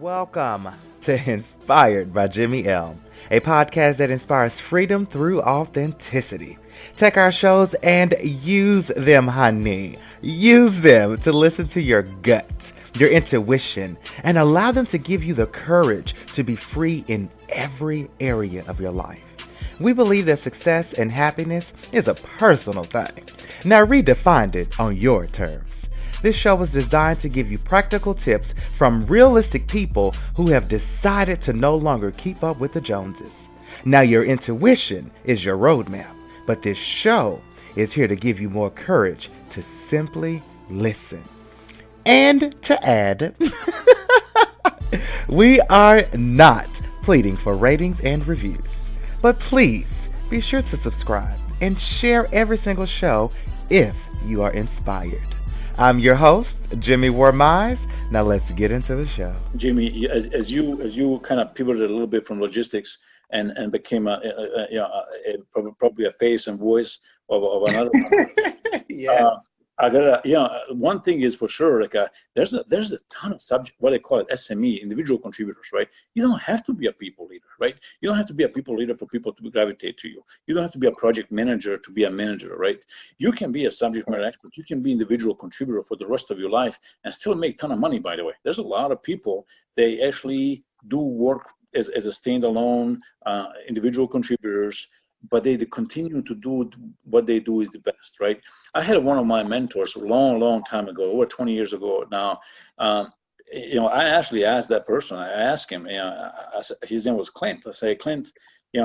Welcome to Inspired by JimmyL, a podcast that inspires freedom through authenticity. Take our shows and use them, honey. Use them to listen to your gut, your intuition, and allow them to give you the courage to be free in every area of your life. We believe that success and happiness is a personal thing. Now redefine it on your terms. This show is designed to give you practical tips from realistic people who have decided to no longer keep up with the Joneses. Now, your intuition is your roadmap, but this show is here to give you more courage to simply listen. And to add, we are not pleading for ratings and reviews, but please be sure to subscribe and share every single show if you are inspired. I'm your host, Jimmy Warr Mize. Now let's get into the show. Jimmy, as you kind of pivoted a little bit from logistics and became probably a face and voice of another. Yes. I gotta, one thing is for sure, like there's a ton of subject, what they call it, SME, individual contributors, right? You don't have to be a people leader, right? You don't have to be a people leader for people to gravitate to you. You don't have to be a project manager to be a manager, right? You can be a subject matter expert. You can be individual contributor for the rest of your life and still make a ton of money, by the way. There's a lot of people, they actually do work as a standalone individual contributors, but they continue to do what they do is the best, right? I had one of my mentors a long time ago, over 20 years ago now. I actually asked that person, I asked him, his name was Clint. I say, Clint,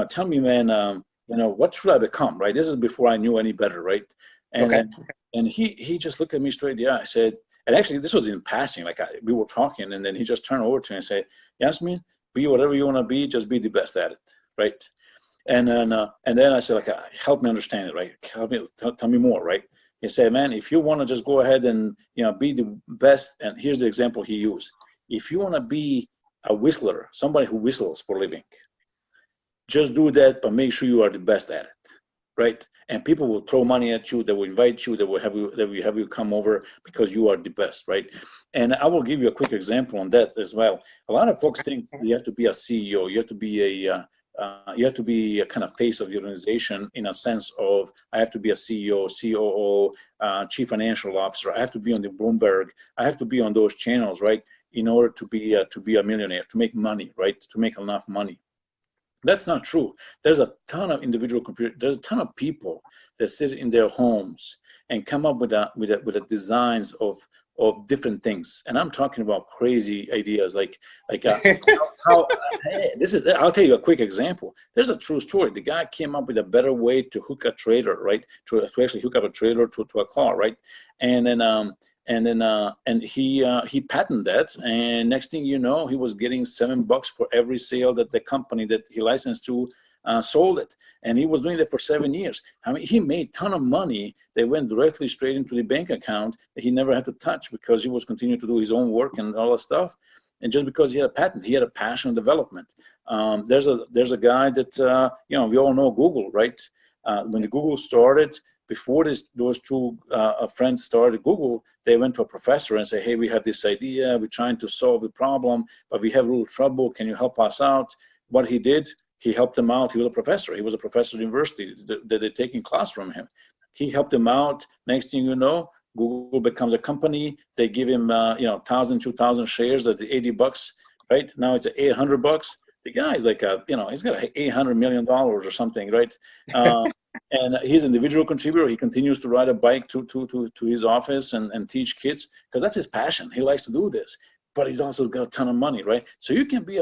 tell me, man, what should I become, right? This is before I knew any better, right? And Okay. and he just looked at me straight in the eye. I said, and actually this was in passing, like we were talking, and then he just turned over to me and said, Jasmin, be whatever you want to be, just be the best at it, right? And then I said, like, help me understand it, right? Help me, tell me more, right? He said, man, if you want to just go ahead and be the best, and here's the example he used. If you want to be a whistler, somebody who whistles for a living, just do that, but make sure you are the best at it, right? And people will throw money at you. They will invite you. They will have you come over because you are the best, right? And I will give you a quick example on that as well. A lot of folks think you have to be a CEO. You have to be a kind of face of the organization in a sense of I have to be a CEO, COO, chief financial officer. I have to be on the Bloomberg. I have to be on those channels, right? In order to be a millionaire, to make money, right? To make enough money. That's not true. There's a ton of there's a ton of people that sit in their homes and come up with a designs of different things. And I'm talking about crazy ideas like how this is. I'll tell you a quick example. There's a true story. The guy came up with a better way to hook a trailer, right? To actually hook up a trailer to a car, right? And then he patented that, and next thing you know, he was getting $7 for every sale that the company that he licensed to sold it, and he was doing that for 7 years. I mean, he made a ton of money that went directly straight into the bank account that he never had to touch because he was continuing to do his own work and all that stuff. And just because he had a patent, he had a passion development. There's a guy that we all know Google, right? When the Google started, before those two friends started Google, they went to a professor and said, hey, we have this idea, we're trying to solve the problem, but we have a little trouble, can you help us out? What he did, he helped them out. He was a professor at the university that they're taking class from him. He helped them out. Next thing you know, Google becomes a company. They give him 1,000, 2,000 shares at $80, right? Now it's $800. The guy is like he's got $800 million or something, right? And he's an individual contributor. He continues to ride a bike to his office and teach kids because that's his passion. He likes to do this, but he's also got a ton of money, right? So you can be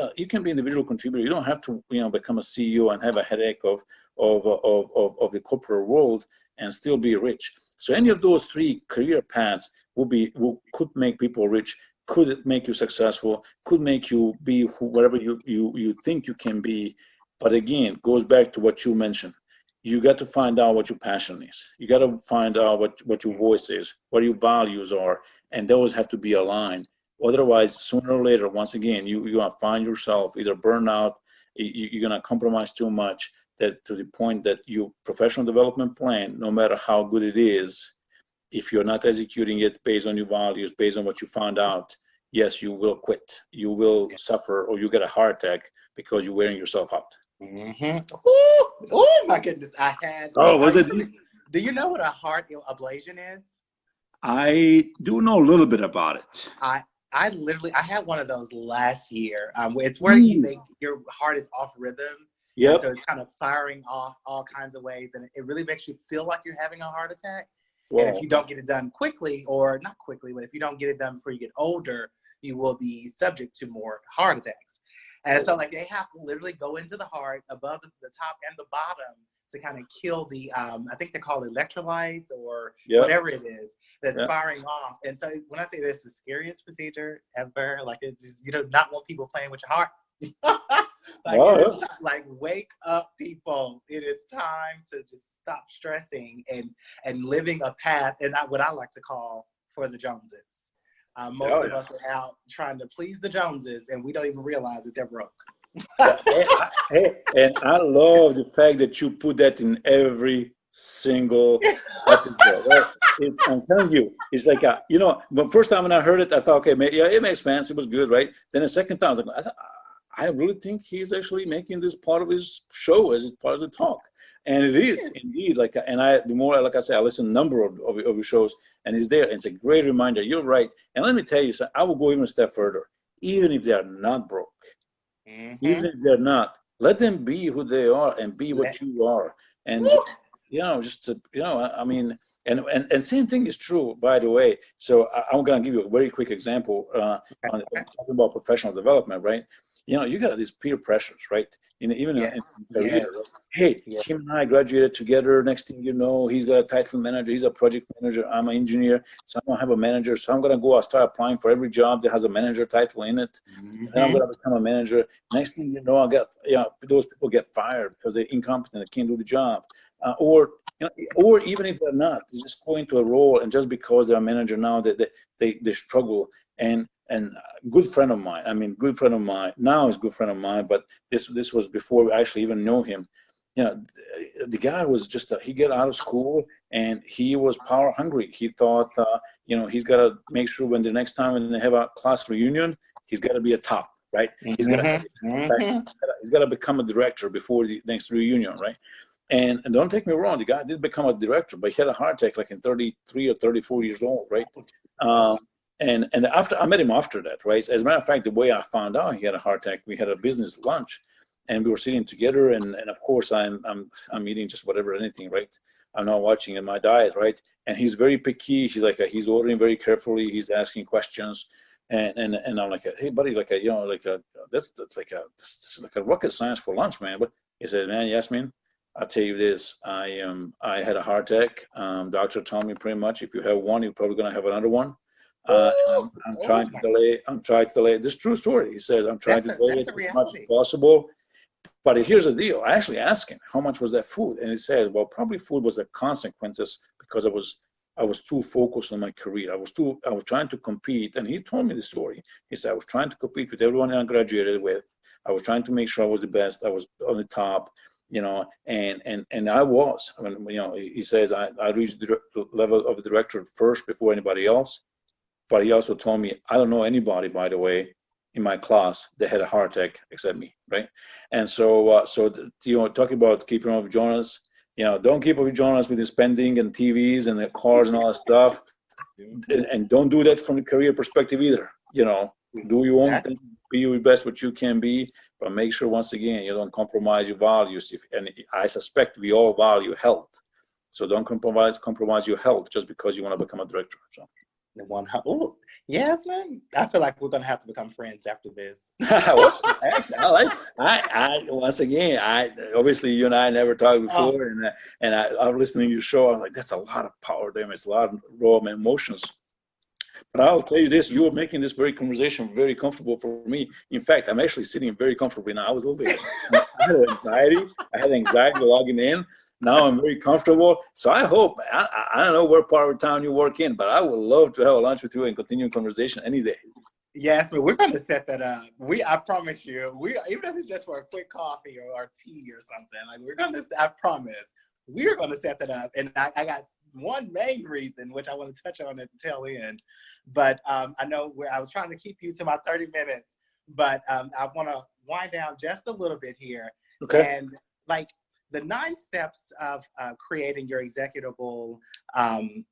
individual contributor. You don't have to become a CEO and have a headache of the corporate world and still be rich. So any of those three career paths could make people rich, could make you successful, could make you be whatever you think you can be. But again, goes back to what you mentioned. You got to find out what your passion is. You got to find out what your voice is, what your values are, and those have to be aligned. Otherwise, sooner or later, once again, you're going to find yourself either burn out, you're going to compromise too much, that to the point that your professional development plan, no matter how good it is, if you're not executing it based on your values, based on what you found out, yes, you will quit. You will suffer, or you get a heart attack because you're wearing yourself out. Oh my goodness! Do you know what a heart ablation is? I do know a little bit about it. I had one of those last year. It's where your heart is off rhythm. Yep. So it's kind of firing off all kinds of ways, and it really makes you feel like you're having a heart attack. Wow. And if you don't get it done quickly, or not quickly, but if you don't get it done before you get older, you will be subject to more heart attacks. And so like they have to literally go into the heart above the top and the bottom to kind of kill the, I think they're called electrolytes or whatever it is that's firing off. And so when I say this, the scariest procedure ever, like it just, you do not want people playing with your heart. Like wake up, people. It is time to just stop stressing and living a path, and what I like to call for the Joneses. Most of us are out trying to please the Joneses, and we don't even realize that they're broke. And I love the fact that you put that in every single episode. Right? I'm telling you, it's like, the first time when I heard it, I thought, okay, it makes sense. It was good, right? Then the second time, I was like, I really think he's actually making this part of his show as part of the talk. And it is indeed like, and the more, like I say, I listen to a number of your shows, and it's there. And it's a great reminder. You're right. And let me tell you, I will go even a step further. Even if they are not broke, even if they're not, let them be who they are and be what you are. And I mean, and same thing is true, by the way. So I'm going to give you a very quick example on talking about professional development, right? You got these peer pressures, right? In career, right? Hey, Kim and I graduated together. Next thing you know, he's got a title manager. He's a project manager. I'm an engineer. So I don't have a manager. So I'm going to go start applying for every job that has a manager title in it. Then I'm going to become a manager. Next thing you know, those people get fired because they're incompetent. They can't do the job. Or even if they're not, they just go into a role, and just because they're a manager now, they struggle. And good friend of mine, now is good friend of mine, but this was before we actually even know him. The guy was he got out of school and he was power hungry. He thought, he's got to make sure when the next time when they have a class reunion, he's got to be a top, right? He's got to become a director before the next reunion, right? And don't take me wrong, the guy did become a director, but he had a heart attack like in 33 or 34 years old, right? And after I met him after that, right? As a matter of fact, the way I found out he had a heart attack, we had a business lunch, and we were sitting together, and of course I'm eating just whatever, anything, right? I'm not watching in my diet, right? And he's very picky. He's like he's ordering very carefully. He's asking questions, and I'm like, hey buddy, that's like a rocket science for lunch, man. But he says, man, Jasmin, I'll tell you this, I had a heart attack. Doctor told me pretty much if you have one, you're probably gonna have another one. I'm trying to delay. This is a true story. He says, I'm trying to delay it as much as possible. But here's the deal. I actually asked him, how much was that food? And he says, well, probably food was the consequences because I was too focused on my career. I was trying to compete. And he told me the story. He said, I was trying to compete with everyone I graduated with. I was trying to make sure I was the best. I was on the top, and I was. He says, I reached the level of director first before anybody else. But he also told me, I don't know anybody, by the way, in my class that had a heart attack except me, right? And so, talking about keeping up with Jonas, don't keep up with Jonas with the spending and TVs and the cars and all that stuff. And don't do that from the career perspective either. Do your own thing, be your best what you can be, but make sure, once again, you don't compromise your values. And I suspect we all value health. So don't compromise your health just because you want to become a director. So. Yes, man. I feel like we're gonna have to become friends after this. Actually, once again, obviously you and I never talked before, and I'm listening to your show. I was like, that's a lot of power there. It's a lot of raw emotions. But I'll tell you this: you are making this conversation very comfortable for me. In fact, I'm actually sitting very comfortably now. I was a little bit. I had anxiety logging in. Now I'm very comfortable. So I hope, I don't know where part of town you work in, but I would love to have a lunch with you and continue conversation any day. Yes, but we're going to set that up. I promise you, even if it's just for a quick coffee or tea or something, I promise, we're going to set that up. And I got one main reason, which I want to touch on at the tail end. But I know where I was trying to keep you to my 30 minutes, but I want to wind down just a little bit here. Okay. And like the 9 steps of creating your executable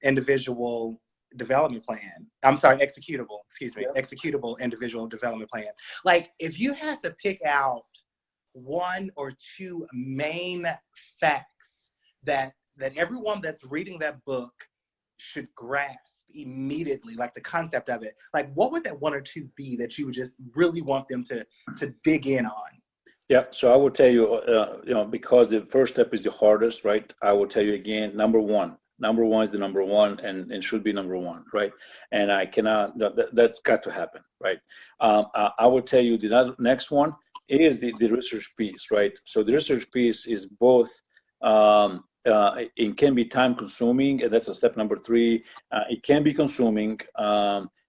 individual development plan. I'm sorry, executable, excuse me, Yeah. executable individual development plan. Like if you had to pick out 1 or 2 main facts that everyone that's reading that book should grasp immediately, like the concept of it, like what would that 1 or 2 be that you would just really want them to dig in on? Yeah, so I will tell you, because the first step is the hardest, right? I will tell you again, number one. Number one is the number one, and should be number one, right? And I cannot. That's got to happen, right? I will tell you the next one is the research piece, right? So the research piece is both. It can be time consuming, and that's a step number 3. It can be consuming.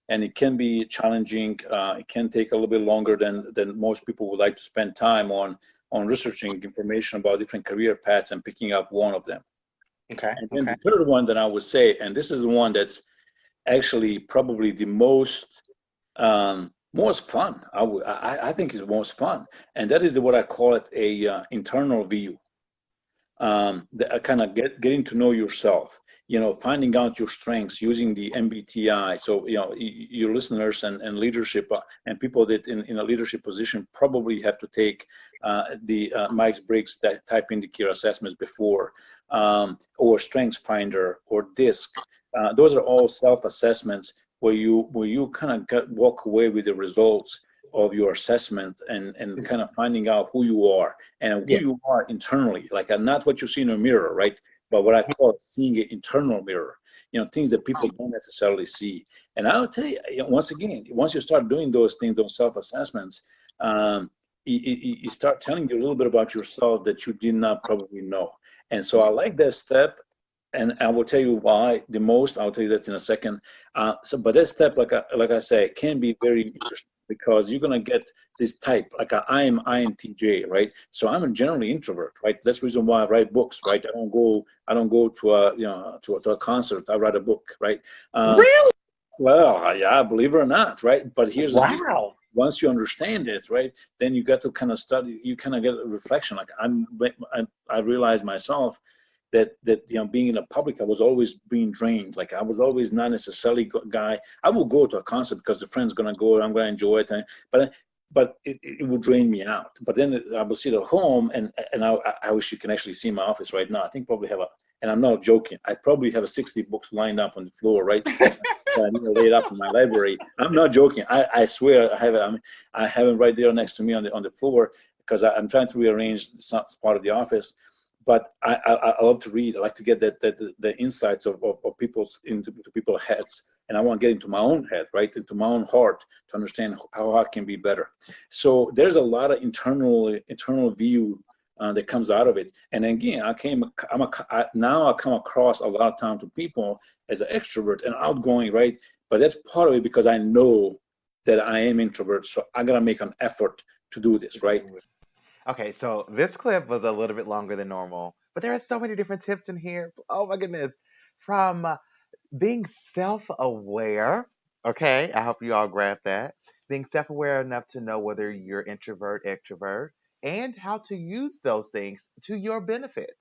And it can be challenging. It can take a little bit longer than most people would like to spend time on researching information about different career paths and picking up one of them. Okay. And then the third one that I would say, and this is the one that's actually probably the most fun. I think is most fun, and that is what I call it a internal view. Kind of getting to know yourself, finding out your strengths using the MBTI. So, your listeners and leadership and people that in a leadership position probably have to take the Myers-Briggs type indicator assessments before, or Strengths Finder or DISC. Those are all self-assessments where you kind of walk away with the results of your assessment and kind of finding out who you are and who you are internally, like not what you see in a mirror, right? But what I call seeing an internal mirror, things that people don't necessarily see. And I'll tell you, once again, once you start doing those things, those self-assessments, you start telling you a little bit about yourself that you did not probably know. And so I like that step. And I will tell you why the most. I'll tell you that in a second. But that step, like I say, can be very interesting because you're gonna get this type, like I am INTJ, right? So I'm a generally introvert, right? That's the reason why I write books, right? I don't go to a concert. I write a book, right? Really? Well, yeah, believe it or not, right? But here's the deal. Wow. Once you understand it, right, then you got to kind of study. You kind of get a reflection. Like I realize myself that being in the public, I was always being drained. Like I was always not necessarily guy. I will go to a concert because the friend's gonna go, and I'm gonna enjoy it, but it will drain me out. But then I will sit at home, and I wish you can actually see my office right now. I think probably and I'm not joking, I probably have 60 books lined up on the floor, right? I need to lay it up in my library. I'm not joking. I swear I have it. I have it right there next to me on the floor because I'm trying to rearrange some part of the office. But I love to read. I like to get the insights of people's into people's heads, and I want to get into my own head, right, into my own heart to understand how I can be better. So there's a lot of internal view that comes out of it. And again, now I come across a lot of time to people as an extrovert and outgoing, right? But that's part of it because I know that I am introvert, so I gotta make an effort to do this, right? Okay, so this clip was a little bit longer than normal, but there are so many different tips in here. Oh my goodness. From being self aware, okay, I hope you all grab that. Being self aware enough to know whether you're introvert, extrovert, and how to use those things to your benefit.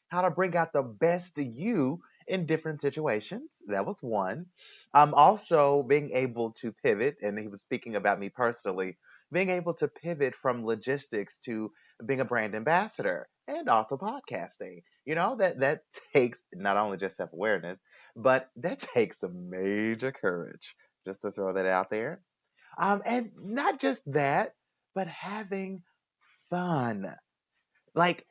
How to bring out the best you in different situations. That was one. Also, being able to pivot, and he was speaking about me personally, being able to pivot from logistics to being a brand ambassador and also podcasting. That takes not only just self awareness, but that takes some major courage, just to throw that out there. And not just that, but having fun. Like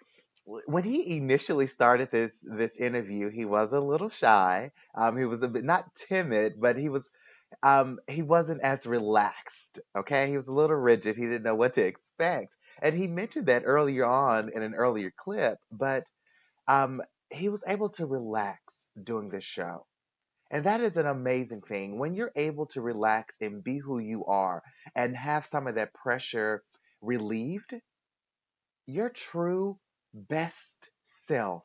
when he initially started this interview, he was a little shy. He was a bit not timid, but he wasn't as relaxed. Okay, he was a little rigid. He didn't know what to expect, and he mentioned that earlier on in an earlier clip. But um, he was able to relax doing this show. And that is an amazing thing. When you're able to relax and be who you are and have some of that pressure relieved, your true best self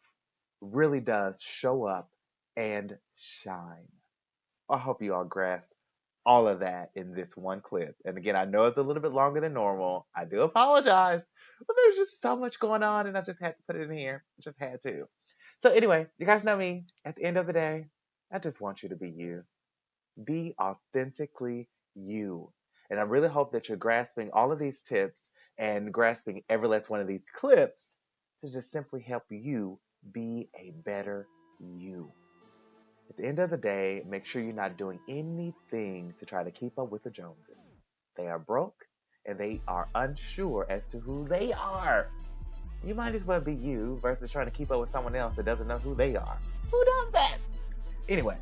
really does show up and shine. I hope you all grasped all of that in this one clip. And again, I know it's a little bit longer than normal. I do apologize, but there's just so much going on, and I just had to put it in here. I just had to. So anyway, you guys know me. At the end of the day, I just want you to be you. Be authentically you. And I really hope that you're grasping all of these tips and grasping every last one of these clips to just simply help you be a better you. At the end of the day, make sure you're not doing anything to try to keep up with the Joneses. They are broke and they are unsure as to who they are. You might as well be you versus trying to keep up with someone else that doesn't know who they are. Who does that? Anyway,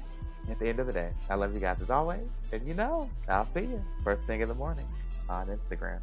at the end of the day, I love you guys as always. And I'll see you first thing in the morning on Instagram.